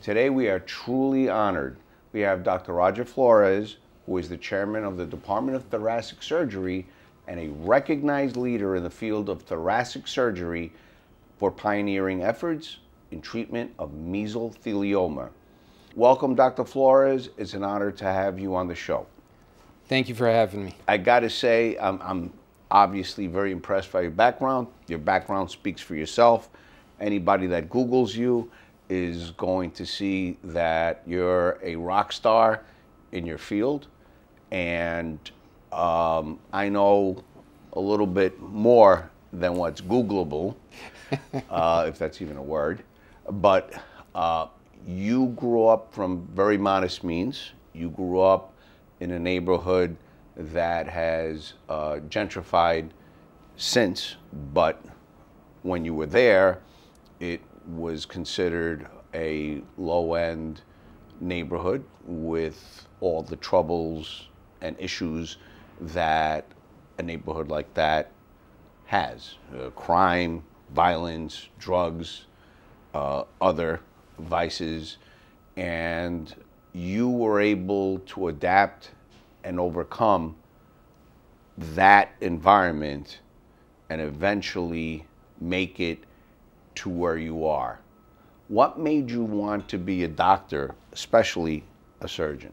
Today we are truly honored. We have Dr. Raja Flores, who is the chairman of the Department of Thoracic Surgery and a recognized leader in the field of thoracic surgery for pioneering efforts in treatment of mesothelioma. Welcome, Dr. Flores. It's an honor to have you on the show. Thank you for having me. I got to say, I'm obviously very impressed by your background. Your background speaks for yourself. Anybody that Googles you is going to see that you're a rock star in your field. And I know a little bit more than what's Googleable, if that's even a word. But you grew up from very modest means. You grew up in a neighborhood that has gentrified since, but when you were there, it was considered a low-end neighborhood with all the troubles and issues that a neighborhood like that has. Crime, violence, drugs, other vices, and you were able to adapt and overcome that environment and eventually make it to where you are. What made you want to be a doctor, especially a surgeon?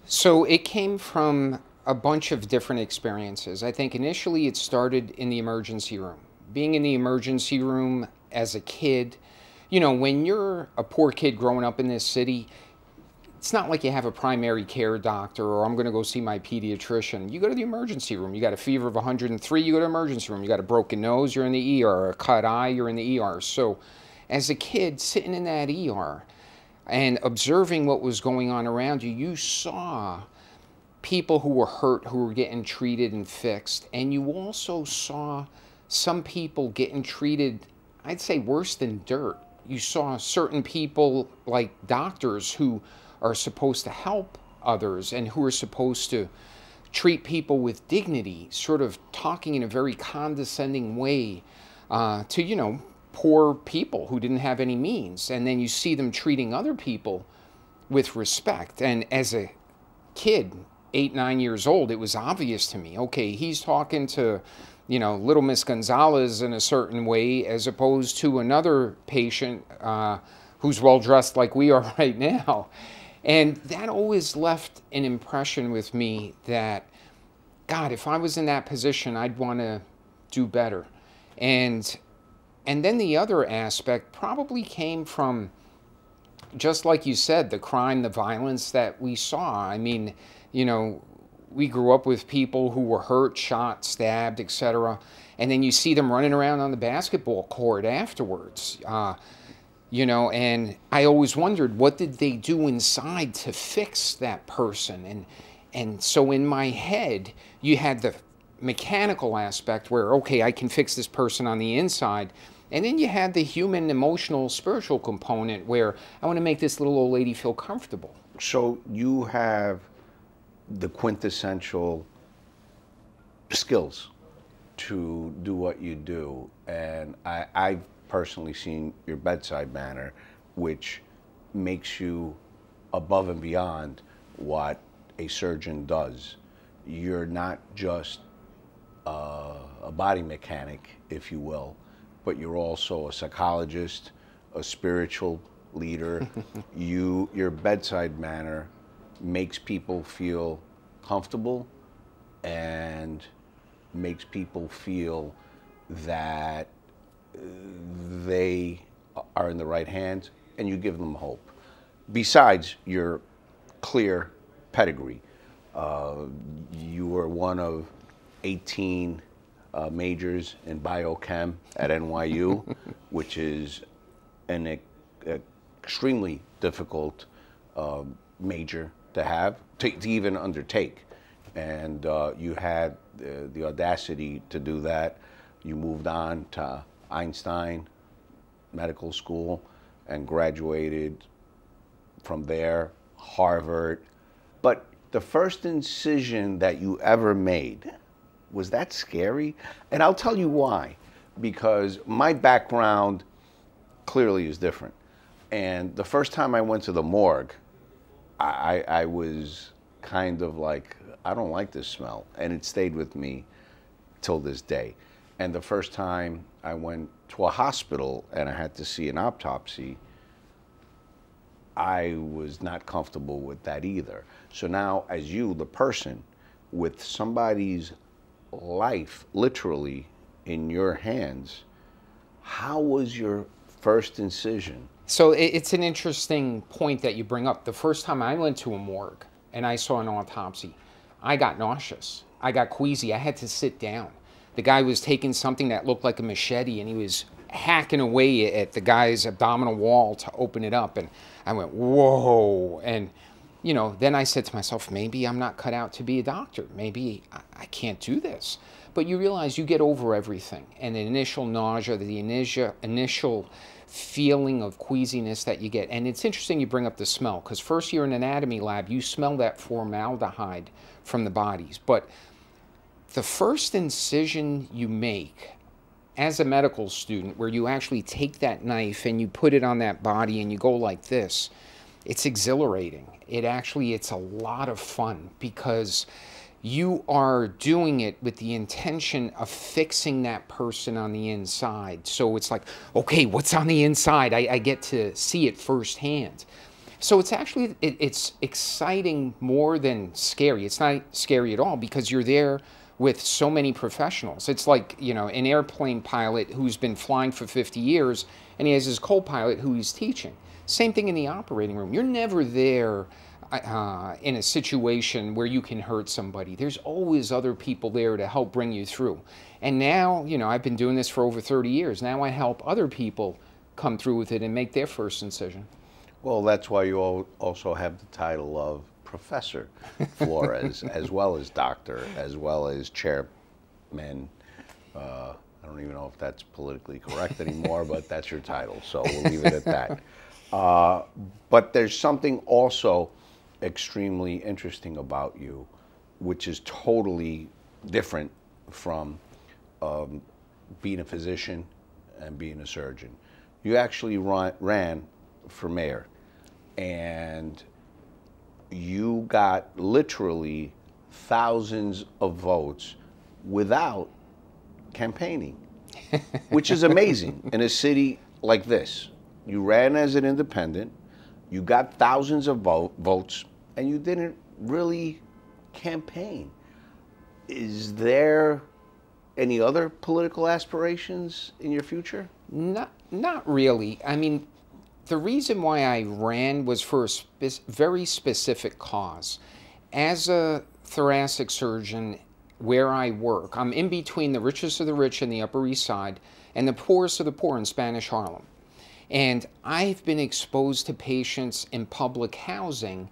So it came from a bunch of different experiences. I think initially it started in the emergency room. Being in the emergency room as a kid, you know, when you're a poor kid growing up in this city, it's not like you have a primary care doctor or I'm going to go see my pediatrician. You go to the emergency room. You got a fever of 103, you go to the emergency room. You got a broken nose, you're in the ER. A cut eye, you're in the ER. So as a kid sitting in that ER and observing what was going on around you, you saw people who were hurt, who were getting treated and fixed. And you also saw some people getting treated, I'd say, worse than dirt. You saw certain people like doctors who are supposed to help others and who are supposed to treat people with dignity, sort of talking in a very condescending way to, you know, poor people who didn't have any means. And then you see them treating other people with respect. And as a kid, 8, 9 years old, it was obvious to me, okay, he's talking to, you know, little Miss Gonzalez in a certain way as opposed to another patient who's well-dressed like we are right now. And that always left an impression with me that, God, if I was in that position, I'd want to do better. And then the other aspect probably came from, just like you said, the crime, the violence that we saw. I mean, you know, we grew up with people who were hurt, shot, stabbed, etc. And then you see them running around on the basketball court afterwards. You know, and I always wondered, what did they do inside to fix that person? And so in my head, you had the mechanical aspect where, okay, I can fix this person on the inside. And then you had the human, emotional, spiritual component where I want to make this little old lady feel comfortable. So you have the quintessential skills to do what you do. And I've personally seen your bedside manner, which makes you above and beyond what a surgeon does. You're not just a body mechanic, if you will, but you're also a psychologist, a spiritual leader. Your bedside manner makes people feel comfortable and makes people feel that they are in the right hands, and you give them hope. Besides your clear pedigree, you were one of 18 majors in biochem at NYU, which is an extremely difficult major to have, to even undertake. And you had the audacity to do that. You moved on to Einstein Medical School and graduated from there, Harvard. But the first incision that you ever made, was that scary? And I'll tell you why. Because my background clearly is different. And the first time I went to the morgue, I was kind of like, I don't like this smell. And it stayed with me till this day. And the first time I went to a hospital and I had to see an autopsy, I was not comfortable with that either. So now, as you, the person, with somebody's life literally in your hands, how was your first incision? So it's an interesting point that you bring up. The first time I went to a morgue and I saw an autopsy, I got nauseous. I got queasy. I had to sit down. The guy was taking something that looked like a machete and he was hacking away at the guy's abdominal wall to open it up. And I went, whoa. And, you know, then I said to myself, maybe I'm not cut out to be a doctor. Maybe I can't do this. But you realize you get over everything. And the initial nausea, the initial feeling of queasiness that you get. And it's interesting you bring up the smell, because first you're in an anatomy lab, you smell that formaldehyde from the bodies. But the first incision you make as a medical student, where you actually take that knife and you put it on that body and you go like this, it's exhilarating. It's a lot of fun, because you are doing it with the intention of fixing that person on the inside. So it's like, okay, what's on the inside? I get to see it firsthand. So it's actually, it's exciting more than scary. It's not scary at all, because you're there with so many professionals. It's like, you know, an airplane pilot who's been flying for 50 years and he has his co-pilot who he's teaching. Same thing in the operating room. You're never there in a situation where you can hurt somebody. There's always other people there to help bring you through. And now, you know, I've been doing this for over 30 years. Now I help other people come through with it and make their first incision. Well, that's why you also have the title of Professor Flores, as well as doctor, as well as chairman. I don't even know if that's politically correct anymore, but that's your title, so we'll leave it at that. But there's something also extremely interesting about you, which is totally different from being a physician and being a surgeon. You actually ran for mayor, and you got literally thousands of votes without campaigning, which is amazing in a city like this. You ran as an independent, you got thousands of votes, and you didn't really campaign. Is there any other political aspirations in your future? Not really. I mean, the reason why I ran was for a very specific cause. As a thoracic surgeon, where I work, I'm in between the richest of the rich in the Upper East Side and the poorest of the poor in Spanish Harlem. And I've been exposed to patients in public housing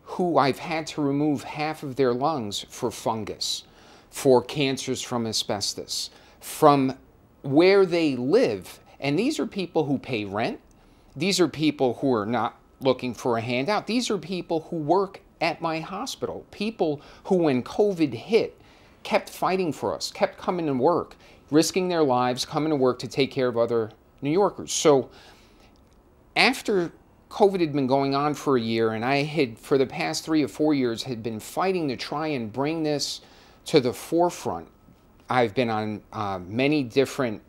who I've had to remove half of their lungs for fungus, for cancers from asbestos, from where they live. And these are people who pay rent. These are people who are not looking for a handout. These are people who work at my hospital, people who, when COVID hit, kept fighting for us, kept coming to work, risking their lives, coming to work to take care of other New Yorkers. So after COVID had been going on for a year, and I had, for the past 3 or 4 years, had been fighting to try and bring this to the forefront. I've been on many different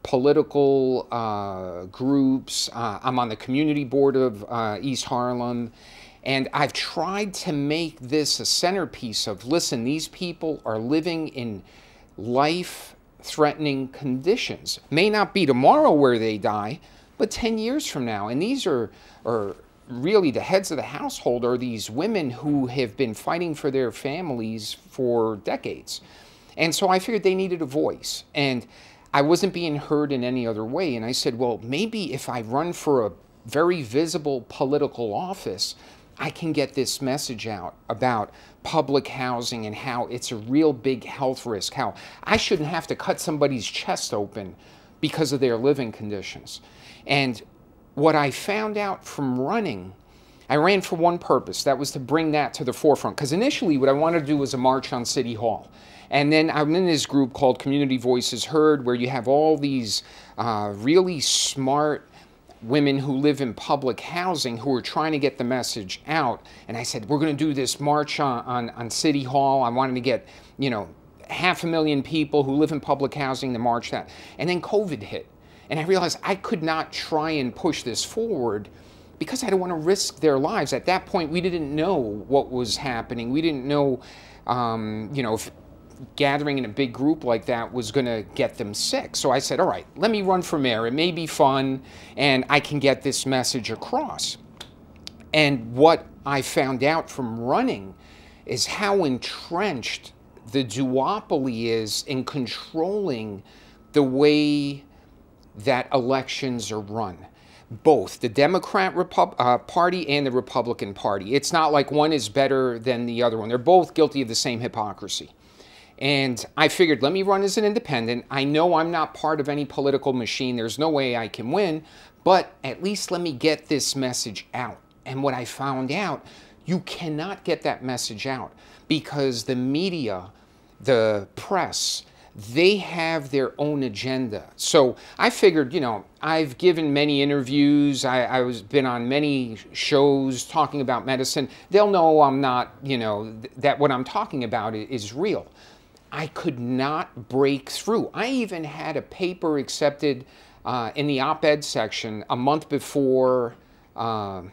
political groups. I'm on the community board of East Harlem. And I've tried to make this a centerpiece of, listen, these people are living in life-threatening conditions. May not be tomorrow where they die, but 10 years from now. And these are really the heads of the household, are these women who have been fighting for their families for decades. And so I figured they needed a voice. And I wasn't being heard in any other way. And I said, well, maybe if I run for a very visible political office, I can get this message out about public housing and how it's a real big health risk, how I shouldn't have to cut somebody's chest open because of their living conditions. And what I found out from running, I ran for one purpose. That was to bring that to the forefront. Because initially what I wanted to do was a march on City Hall. And then I'm in this group called Community Voices Heard, where you have all these really smart women who live in public housing who are trying to get the message out. And I said, we're going to do this march on City Hall. I wanted to get, you know, 500,000 people who live in public housing to march that. And then COVID hit. And I realized I could not try and push this forward because I don't want to risk their lives. At that point, we didn't know what was happening. We didn't know, you know, if gathering in a big group like that was going to get them sick. So I said, all right, let me run for mayor. It may be fun, and I can get this message across. And what I found out from running is how entrenched the duopoly is in controlling the way that elections are run. Both the Democrat Party and the Republican Party. It's not like one is better than the other one. They're both guilty of the same hypocrisy. And I figured, let me run as an independent. I know I'm not part of any political machine. There's no way I can win, but at least let me get this message out. And what I found out, you cannot get that message out because the media, the press, they have their own agenda. So I figured, you know, I've given many interviews. I was been on many shows talking about medicine. They'll know I'm not, you know, that what I'm talking about is real. I could not break through. I even had a paper accepted in the op-ed section a month before the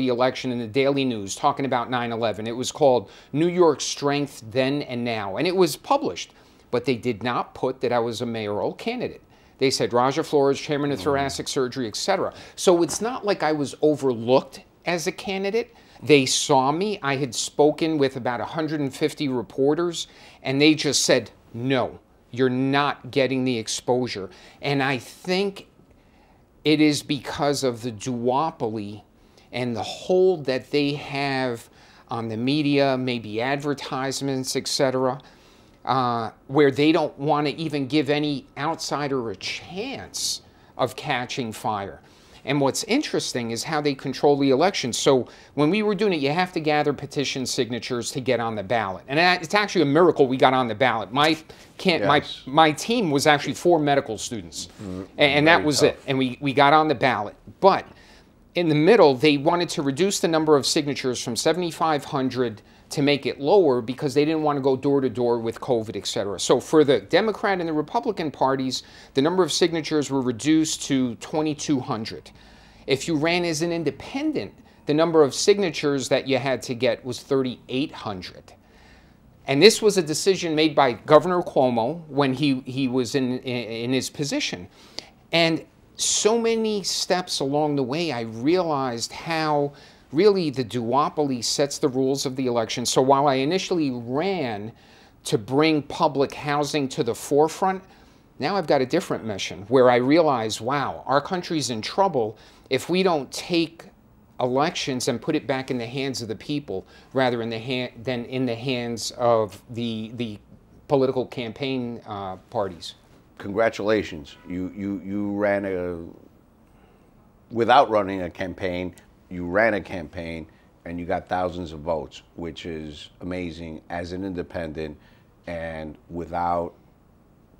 election in the Daily News talking about 9/11. It was called New York's Strength Then and Now, and it was published, but they did not put that I was a mayoral candidate. They said Raja Flores, chairman of thoracic surgery, etc. So it's not like I was overlooked as a candidate. They saw me. I had spoken with about 150 reporters, and they just said, no, you're not getting the exposure. And I think it is because of the duopoly and the hold that they have on the media, maybe advertisements, etc., where they don't want to even give any outsider a chance of catching fire. And what's interesting is how they control the election. So when we were doing it, you have to gather petition signatures to get on the ballot. And it's actually a miracle we got on the ballot. My team was actually 4 medical students. And that was it. And we got on the ballot. But in the middle, they wanted to reduce the number of signatures from 7,500 to make it lower because they didn't want to go door to door with COVID, et cetera. So for the Democrat and the Republican parties, the number of signatures were reduced to 2,200. If you ran as an independent, the number of signatures that you had to get was 3,800. And this was a decision made by Governor Cuomo when he was in his position. And so many steps along the way, I realized how really the duopoly sets the rules of the election. So while I initially ran to bring public housing to the forefront, now I've got a different mission where I realize, wow, our country's in trouble if we don't take elections and put it back in the hands of the people rather than in the hands of the political campaign parties. Congratulations. You ran without running a campaign, you ran a campaign and you got thousands of votes, which is amazing as an independent and without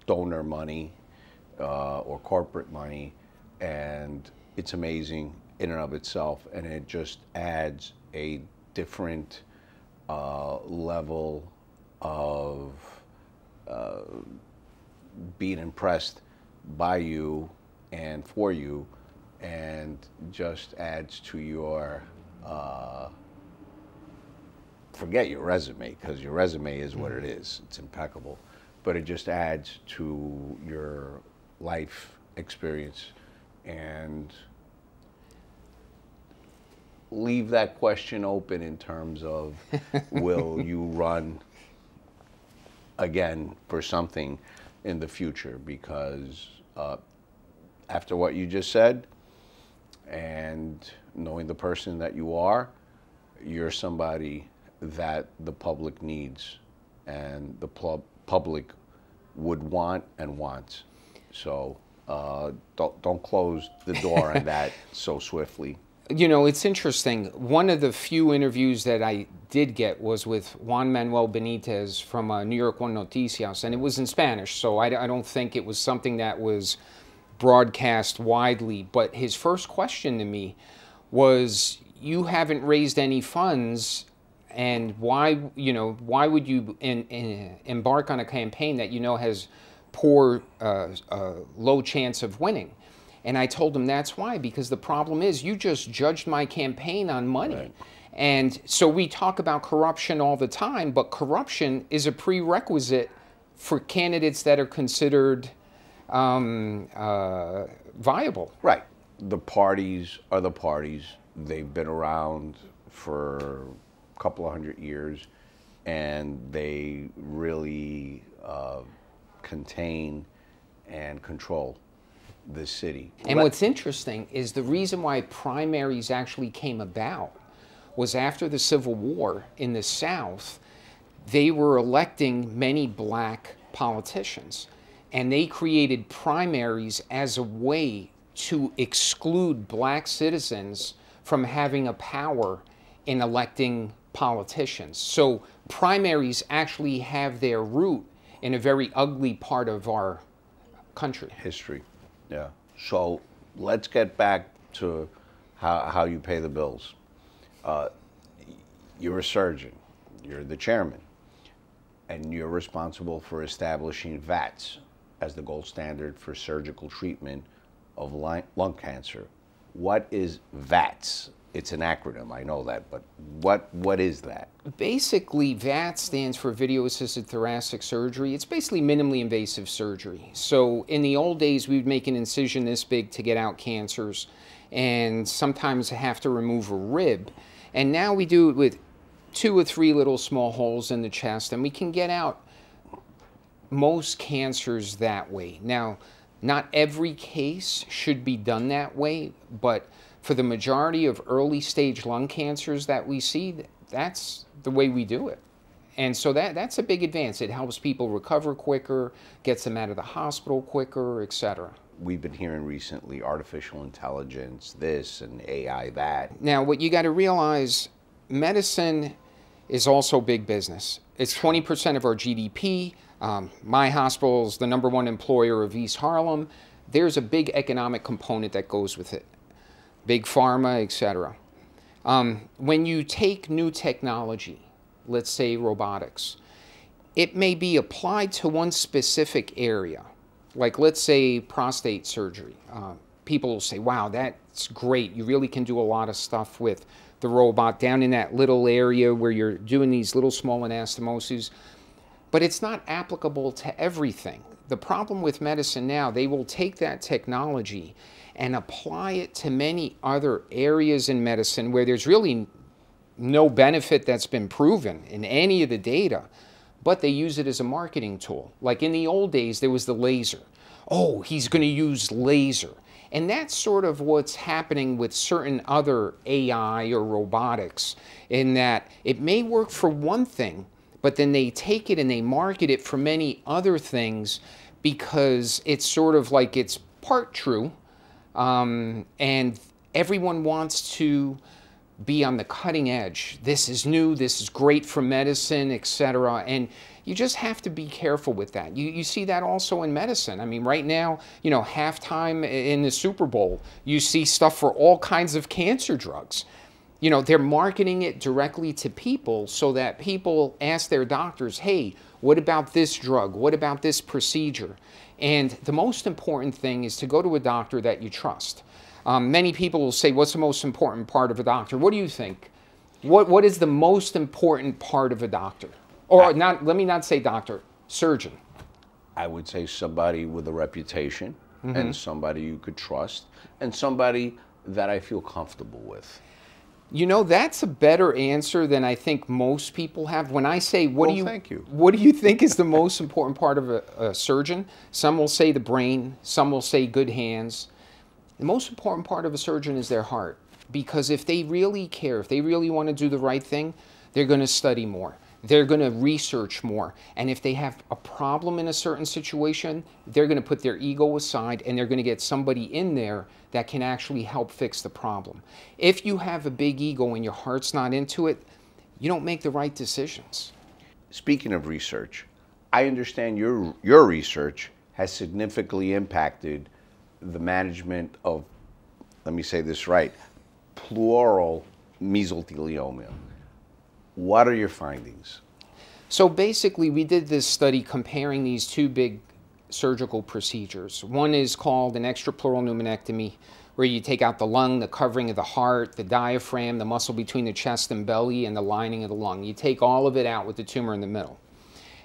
donor money or corporate money. And it's amazing in and of itself. And it just adds a different level of being impressed by you and for you, and just adds to your, forget your resume, because your resume is what it is. It's impeccable. But it just adds to your life experience. And leave that question open in terms of, will you run again for something in the future? Because after what you just said, and knowing the person that you are, you're somebody that the public needs and the public would want and wants. So don't close the door on that so swiftly. You know, it's interesting. One of the few interviews that I did get was with Juan Manuel Benitez from New York One Noticias, and it was in Spanish, so I don't think it was something that was broadcast widely. But his first question to me was, you haven't raised any funds, and why would you embark on a campaign that has poor, low chance of winning? And I told him that's why, because the problem is you just judged my campaign on money. Right. And so we talk about corruption all the time, but corruption is a prerequisite for candidates that are considered viable. Right. The parties are the parties. They've been around for a couple of 100 years, and they really contain and control the city. And what's interesting is the reason why primaries actually came about was after the Civil War in the South, they were electing many black politicians, and they created primaries as a way to exclude black citizens from having a power in electing politicians. So primaries actually have their root in a very ugly part of our country. History, yeah. So let's get back to how you pay the bills. You're a surgeon, you're the chairman, and you're responsible for establishing VATS as the gold standard for surgical treatment of lung cancer. What is VATS? It's an acronym, I know that, but what is that? Basically, VATS stands for video-assisted thoracic surgery. It's basically minimally invasive surgery. So in the old days, we would make an incision this big to get out cancers, and sometimes have to remove a rib. And now we do it with 2 or 3 little small holes in the chest, and we can get out most cancers that way. Now, not every case should be done that way, but for the majority of early stage lung cancers that we see, that's the way we do it. And so that's a big advance. It helps people recover quicker, gets them out of the hospital quicker, etc. We've been hearing recently artificial intelligence, this, and AI, that. Now, what you got to realize, medicine is also big business. It's 20% of our GDP. My hospital is the #1 employer of East Harlem. There's a big economic component that goes with it. Big pharma, etc. When you take new technology, let's say robotics, it may be applied to one specific area. Like, let's say prostate surgery. People will say, wow, that's great. You really can do a lot of stuff with the robot down in that little area where you're doing these little small anastomoses. But it's not applicable to everything. The problem with medicine now, they will take that technology and apply it to many other areas in medicine where there's really no benefit that's been proven in any of the data, but they use it as a marketing tool. Like in the old days, there was the laser. Oh, he's going to use laser. And that's sort of what's happening with certain other AI or robotics, in that it may work for one thing, but then they take it and they market it for many other things because it's sort of like it's part true, and everyone wants to be on the cutting edge. This is new, this is great for medicine, etc. And you just have to be careful with that. You see that also in medicine. I mean, right now, halftime in the Super Bowl, you see stuff for all kinds of cancer drugs. They're marketing it directly to people so that people ask their doctors, hey, what about this drug? What about this procedure? And the most important thing is to go to a doctor that you trust. Many people will say, what's the most important part of a doctor? What do you think? What is the most important part of a doctor? Or not, let me not say doctor, surgeon. I would say somebody with a reputation, and somebody you could trust, and somebody that I feel comfortable with. That's a better answer than I think most people have. When I say, thank you. What do you think is the most important part of a surgeon? Some will say the brain, some will say good hands. The most important part of a surgeon is their heart, because if they really care, if they really want to do the right thing, they're going to study more. They're going to research more. And if they have a problem in a certain situation, they're going to put their ego aside and they're going to get somebody in there that can actually help fix the problem. If you have a big ego and your heart's not into it, you don't make the right decisions. Speaking of research, I understand your research has significantly impacted the management of, let me say this right, pleural mesothelioma. What are your findings? So basically, we did this study comparing these two big surgical procedures. One is called an extrapleural pneumonectomy, where you take out the lung, the covering of the heart, the diaphragm, the muscle between the chest and belly, and the lining of the lung. You take all of it out with the tumor in the middle.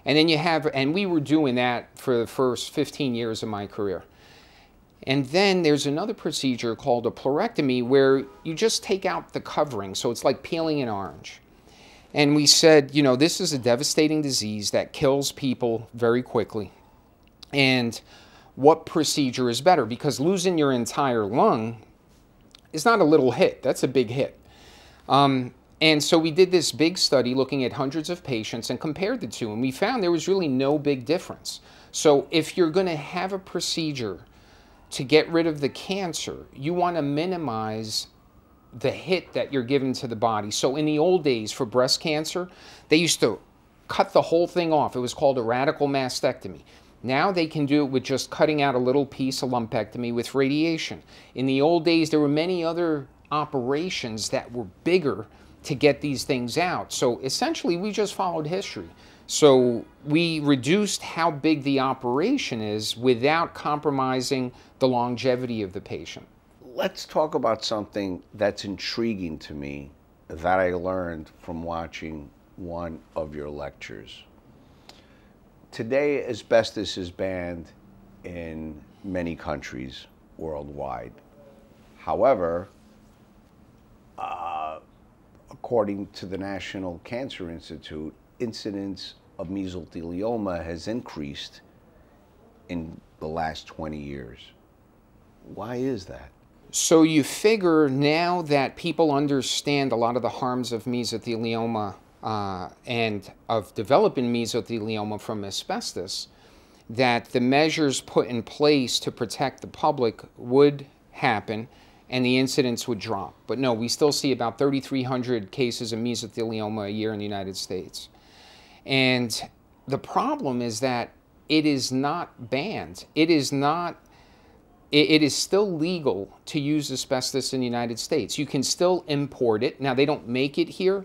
And then you have, and we were doing that for the first 15 years of my career. And then there's another procedure called a pleurectomy, where you just take out the covering. So it's like peeling an orange. And we said, you know, this is a devastating disease that kills people very quickly. And what procedure is better? Because losing your entire lung is not a little hit. That's a big hit. And so we did this big study looking at hundreds of patients and compared the two. And we found there was really no big difference. So if you're going to have a procedure to get rid of the cancer, you want to minimize the hit that you're giving to the body. So in the old days for breast cancer, they used to cut the whole thing off. It was called a radical mastectomy. Now they can do it with just cutting out a little piece of lumpectomy with radiation. In the old days, there were many other operations that were bigger to get these things out. So essentially, we just followed history. So we reduced how big the operation is without compromising the longevity of the patient. Let's talk about something that's intriguing to me that I learned from watching one of your lectures. Today, asbestos is banned in many countries worldwide. However, according to the National Cancer Institute, incidence of mesothelioma has increased in the last 20 years. Why is that? So you figure now that people understand a lot of the harms of mesothelioma and of developing mesothelioma from asbestos, that the measures put in place to protect the public would happen and the incidence would drop. But no, we still see about 3,300 cases of mesothelioma a year in the United States. And the problem is that it is not banned. It is still legal to use asbestos in the United States. You can still import it. Now, they don't make it here.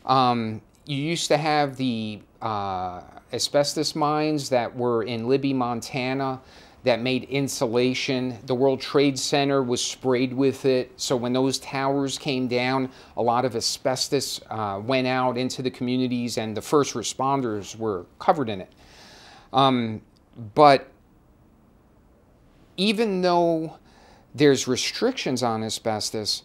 You used to have the asbestos mines that were in Libby, Montana, that made insulation. The World Trade Center was sprayed with it. So when those towers came down, a lot of asbestos went out into the communities, and the first responders were covered in it. But even though there's restrictions on asbestos,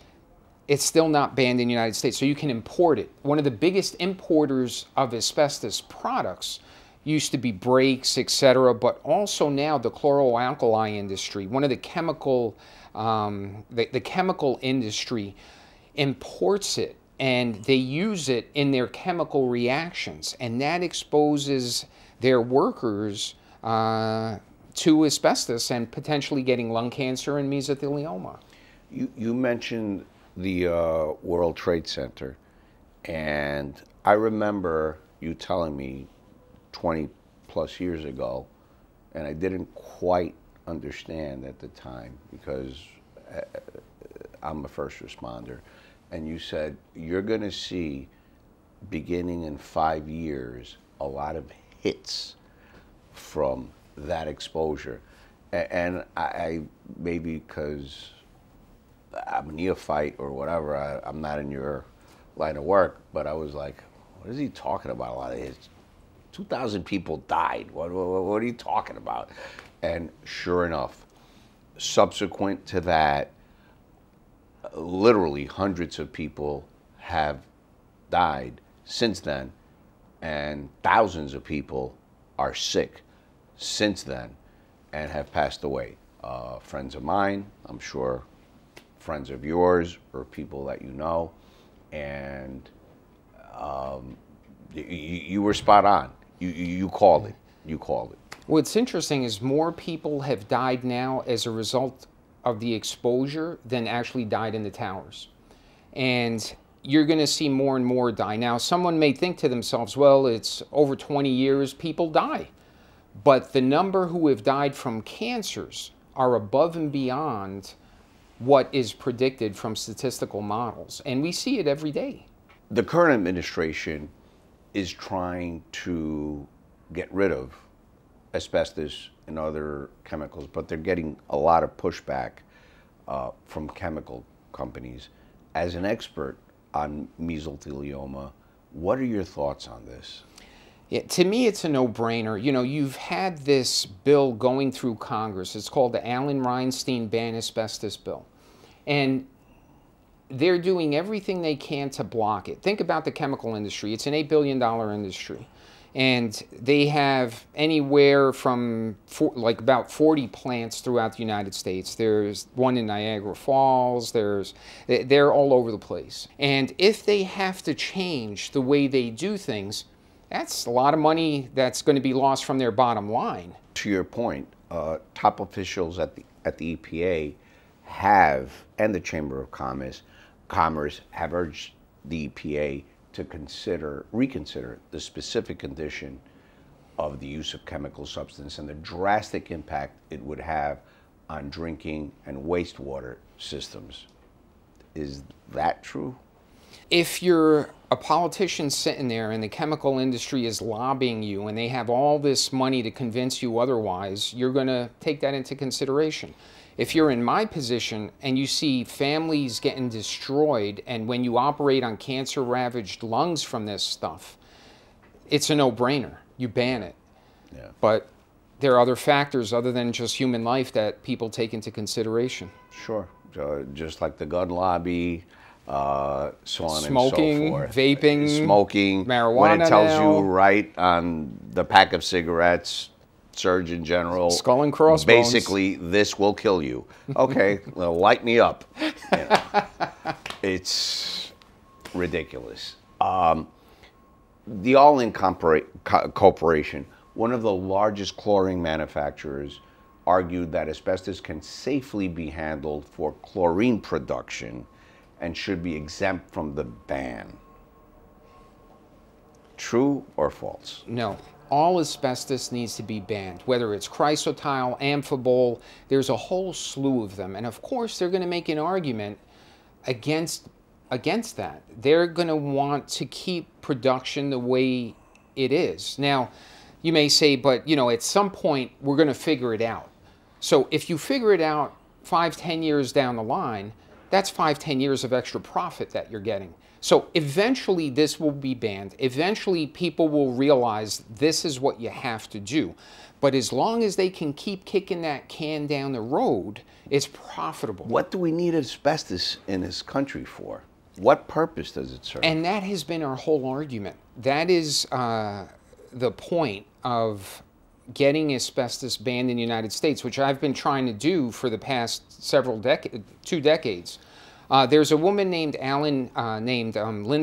it's still not banned in the United States, so you can import it. One of the biggest importers of asbestos products used to be brakes, etc., but also now the chloroalkali industry. One of the chemical, the chemical industry imports it, and they use it in their chemical reactions, and that exposes their workers to asbestos and potentially getting lung cancer and mesothelioma. You mentioned the World Trade Center, and I remember you telling me 20 plus years ago, and I didn't quite understand at the time because I'm a first responder, and you said you're going to see, beginning in 5 years, a lot of hits from that exposure. And I maybe because I'm a neophyte or whatever, I'm not in your line of work, but I was like, what is he talking about? A lot of hits. 2,000 people died. What are you talking about? And sure enough, subsequent to that, literally hundreds of people have died since then, and thousands of people are sick since then and have passed away. Friends of mine, I'm sure friends of yours or people that you know, and you were spot on. You called it. You called it. What's interesting is more people have died now as a result of the exposure than actually died in the towers. And you're going to see more and more die. Now, someone may think to themselves, well, it's over 20 years, people die. But the number who have died from cancers are above and beyond what is predicted from statistical models. And we see it every day. The current administration is trying to get rid of asbestos and other chemicals, but they're getting a lot of pushback from chemical companies. As an expert on mesothelioma, what are your thoughts on this? Yeah, to me, it's a no-brainer. You know, you've had this bill going through Congress. It's called the Allen Reinstein Ban Asbestos Bill. And they're doing everything they can to block it. Think about the chemical industry. It's an $8 billion industry. And they have anywhere from about 40 plants throughout the United States. There's one in Niagara Falls. They're all over the place. And if they have to change the way they do things, that's a lot of money that's going to be lost from their bottom line. To your point, top officials at the EPA have, and the Chamber of Commerce have urged the EPA to reconsider the specific condition of the use of chemical substance and the drastic impact it would have on drinking and wastewater systems. Is that true? If you're a politician sitting there and the chemical industry is lobbying you and they have all this money to convince you otherwise, you're going to take that into consideration. If you're in my position and you see families getting destroyed, and when you operate on cancer-ravaged lungs from this stuff, it's a no-brainer. You ban it. Yeah. But there are other factors other than just human life that people take into consideration. Sure. Just like the gun lobby, so on Smoking, and so forth. vaping, smoking, marijuana. When it tells now. you right on the pack of cigarettes, Surgeon General, skull and crossbones. Basically, this will kill you. Okay, well, light me up. You know, it's ridiculous. The Allen Corporation, one of the largest chlorine manufacturers, argued that asbestos can safely be handled for chlorine production and should be exempt from the ban. True or false? No. All asbestos needs to be banned, whether it's chrysotile, amphibole. There's a whole slew of them. And of course, they're going to make an argument against that. They're going to want to keep production the way it is. Now, you may say, but you know, at some point, we're going to figure it out. So if you figure it out 5-10 years down the line, that's 5-10 years of extra profit that you're getting. So eventually this will be banned. Eventually people will realize this is what you have to do. But as long as they can keep kicking that can down the road, it's profitable. What do we need asbestos in this country for? What purpose does it serve? And that has been our whole argument. That is the point of getting asbestos banned in the United States, which I've been trying to do for the past 2 decades. There's a woman named Linda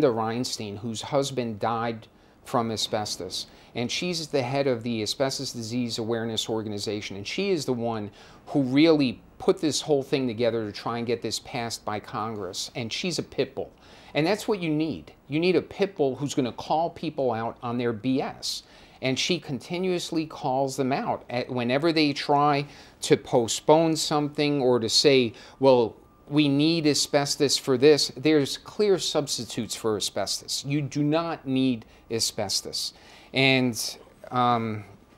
Reinstein, whose husband died from asbestos. And she's the head of the Asbestos Disease Awareness Organization. And she is the one who really put this whole thing together to try and get this passed by Congress. And she's a pit bull. And that's what you need. You need a pit bull who's going to call people out on their BS. And she continuously calls them out whenever they try to postpone something or to say, well, we need asbestos for this. There's clear substitutes for asbestos. You do not need asbestos. And,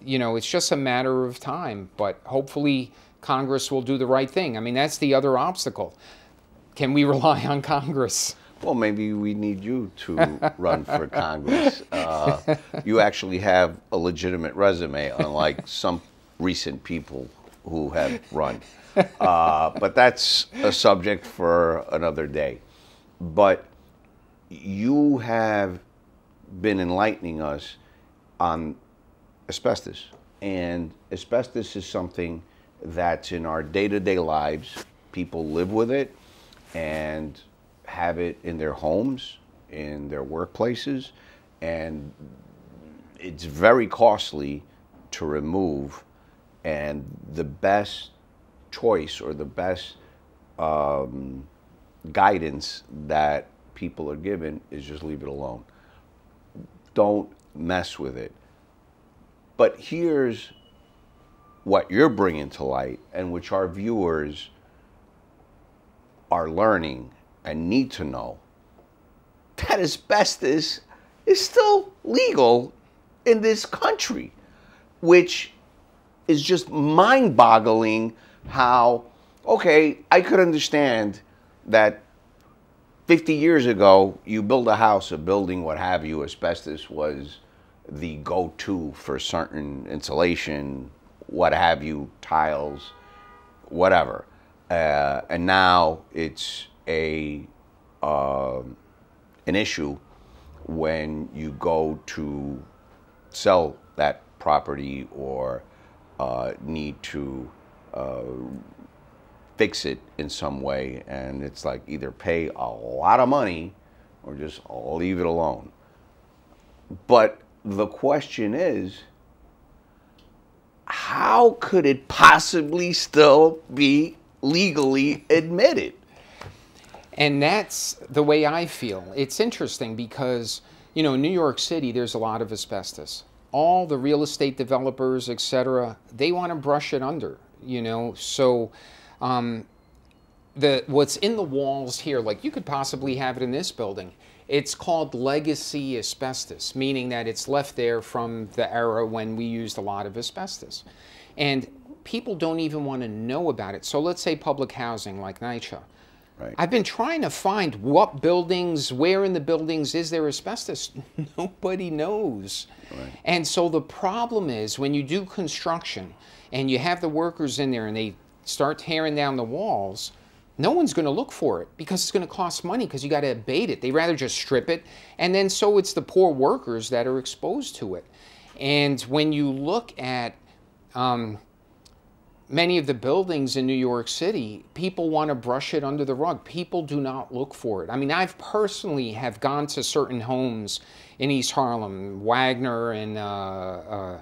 you know, it's just a matter of time. But hopefully Congress will do the right thing. I mean, that's the other obstacle. Can we rely on Congress? Well, maybe we need you to run for Congress. You actually have a legitimate resume, unlike some recent people who have run. But that's a subject for another day. But you have been enlightening us on asbestos. And asbestos is something that's in our day-to-day lives. People live with it and have it in their homes, in their workplaces, and it's very costly to remove. And the best choice or the best guidance that people are given is just leave it alone. Don't mess with it. But here's what you're bringing to light and which our viewers are learning and need to know, that asbestos is still legal in this country, which is just mind-boggling. How, okay, I could understand that 50 years ago, you build a house, a building, what have you, asbestos was the go-to for certain insulation, what have you, tiles, whatever. And now it's an issue when you go to sell that property or need to fix it in some way, and it's like either pay a lot of money or just leave it alone. But the question is, how could it possibly still be legally admitted? And that's the way I feel. It's interesting because, you know, in New York City, there's a lot of asbestos. All the real estate developers, etc., they want to brush it under, you know. So what's in the walls here, like you could possibly have it in this building, it's called legacy asbestos, meaning that it's left there from the era when we used a lot of asbestos. And people don't even want to know about it. So let's say public housing like NYCHA. Right. I've been trying to find what buildings, where in the buildings is there asbestos. Nobody knows. Right. And so the problem is when you do construction and you have the workers in there and they start tearing down the walls, no one's going to look for it because it's going to cost money because you got to abate it. They rather just strip it. And then so it's the poor workers that are exposed to it. And when you look at many of the buildings in New York City, people want to brush it under the rug. People do not look for it. I mean, I've personally have gone to certain homes in East Harlem, Wagner and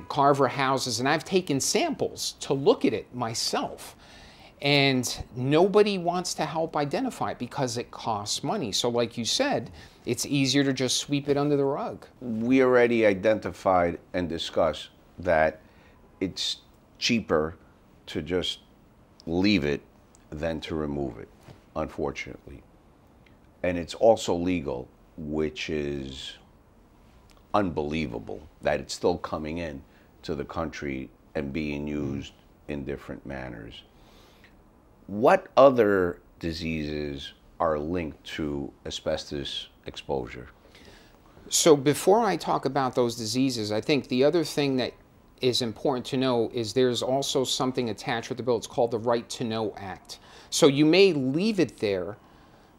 Carver houses, and I've taken samples to look at it myself. And nobody wants to help identify it because it costs money. So like you said, it's easier to just sweep it under the rug. We already identified and discussed that it's cheaper to just leave it than to remove it, unfortunately. And it's also legal, which is unbelievable that it's still coming in to the country and being used in different manners. What other diseases are linked to asbestos exposure? So before I talk about those diseases, I think the other thing that is important to know is there's also something attached with the bill. It's called the Right to Know Act. So you may leave it there,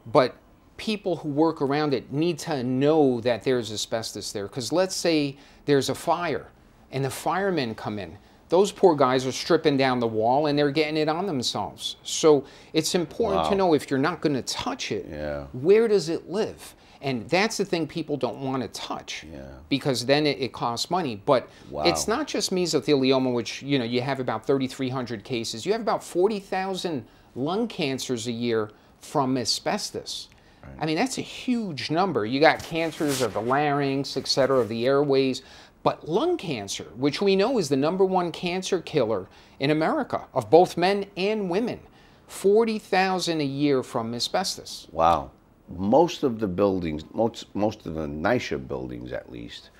but people who work around it need to know that there's asbestos there. Because let's say there's a fire and the firemen come in. Those poor guys are stripping down the wall and they're getting it on themselves. So it's important to know if you're not going to touch it, where does it live? And that's the thing people don't want to touch because then it costs money. But it's not just mesothelioma, which, you know, you have about 3,300 cases. You have about 40,000 lung cancers a year from asbestos. Right. I mean, that's a huge number. You got cancers of the larynx, et cetera, of the airways. But lung cancer, which we know is the #1 cancer killer in America of both men and women, 40,000 a year from asbestos. Wow. Most of the buildings, most of the NYCHA buildings at least,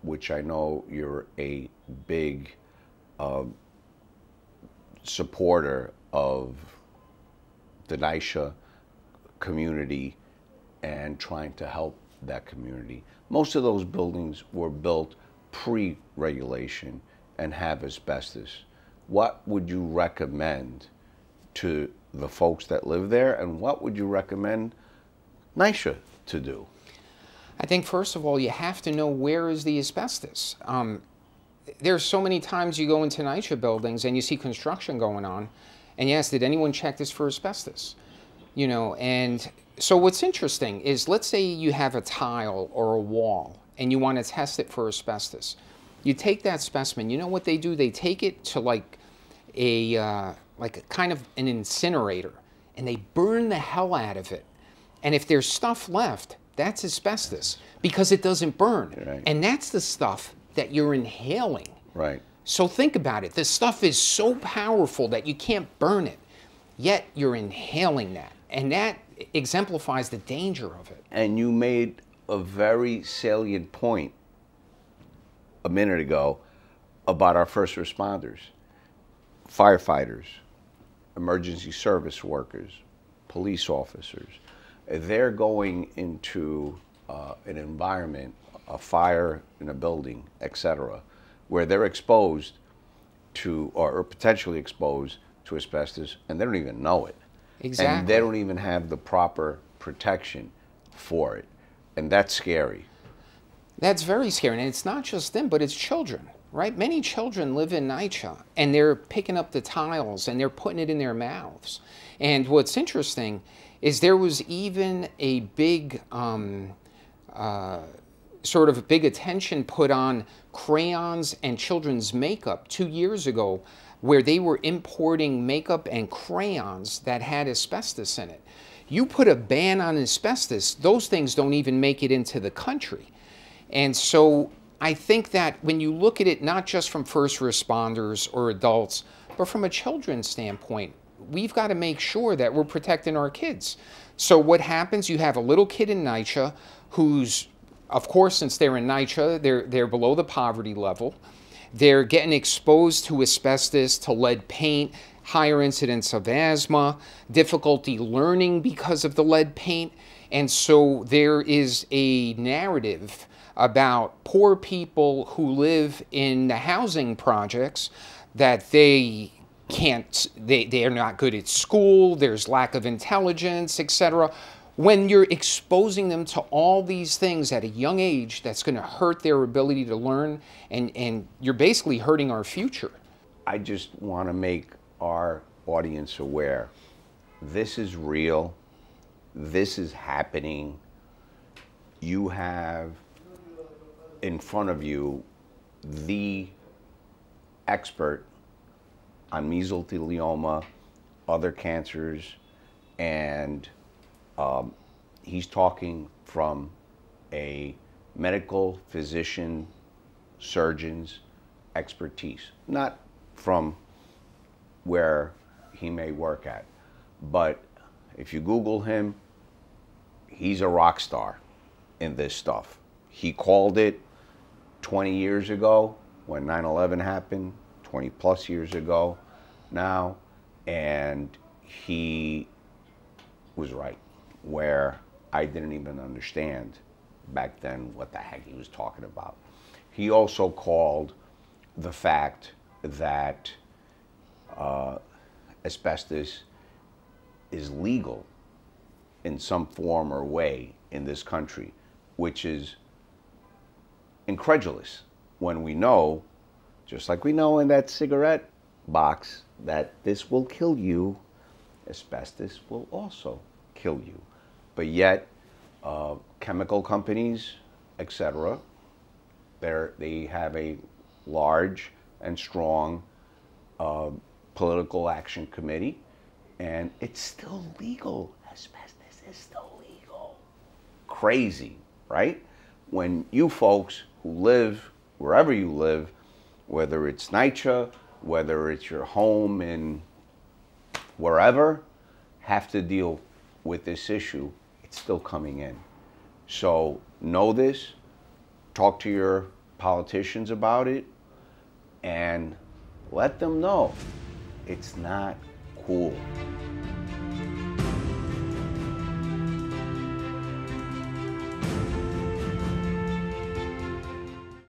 which I know you're a big supporter of the NYCHA community and trying to help that community. Most of those buildings were built pre-regulation and have asbestos. What would you recommend to the folks that live there, and what would you recommend NYCHA to do? I think first of all, you have to know where is the asbestos. There's so many times you go into NYCHA buildings and you see construction going on, and you ask, did anyone check this for asbestos? You know, and so what's interesting is, let's say you have a tile or a wall and you want to test it for asbestos. You take that specimen, you know what they do? They take it to like a kind of an incinerator and they burn the hell out of it. And if there's stuff left, that's asbestos because it doesn't burn. Right. And that's the stuff that you're inhaling. Right. So think about it. This stuff is so powerful that you can't burn it, yet you're inhaling that. And that exemplifies the danger of it. And you made a very salient point a minute ago about our first responders, firefighters, emergency service workers, police officers. They're going into an environment, a fire in a building, etc., where they're exposed to, or potentially exposed to asbestos, and they don't even know it. Exactly. And they don't even have the proper protection for it. And that's scary. That's very scary. And it's not just them, but it's children, right? Many children live in NYCHA, and they're picking up the tiles and they're putting it in their mouths. And what's interesting is there was even a big, sort of big attention put on crayons and children's makeup 2 years ago, where they were importing makeup and crayons that had asbestos in it. You put a ban on asbestos, those things don't even make it into the country. And so I think that when you look at it, not just from first responders or adults, but from a children's standpoint, we've got to make sure that we're protecting our kids. So what happens, you have a little kid in NYCHA who's, of course, since they're in NYCHA, they're below the poverty level. They're getting exposed to asbestos, to lead paint, higher incidence of asthma, difficulty learning because of the lead paint. And so there is a narrative about poor people who live in the housing projects that they are not good at school, there's lack of intelligence, etc. When you're exposing them to all these things at a young age, that's going to hurt their ability to learn, and you're basically hurting our future. I just want to make our audience aware. This is real. This is happening. You have in front of you the expert on mesothelioma, other cancers, and he's talking from a medical physician, surgeon's expertise, not from where he may work at. But if you Google him, he's a rock star in this stuff. He called it 20 years ago when 9/11 happened, 20 plus years ago now, and he was right, where I didn't even understand back then what the heck he was talking about. He also called the fact that asbestos is legal in some form or way in this country, which is incredulous when we know, just like we know in that cigarette box, that this will kill you, asbestos will also kill you. But yet, chemical companies, etc., they have a large and strong political action committee, and it's still legal. Asbestos is still legal. Crazy, right? When you folks who live wherever you live, whether it's NYCHA, whether it's your home in wherever, have to deal with this issue, it's still coming in. So know this, talk to your politicians about it, and let them know it's not cool.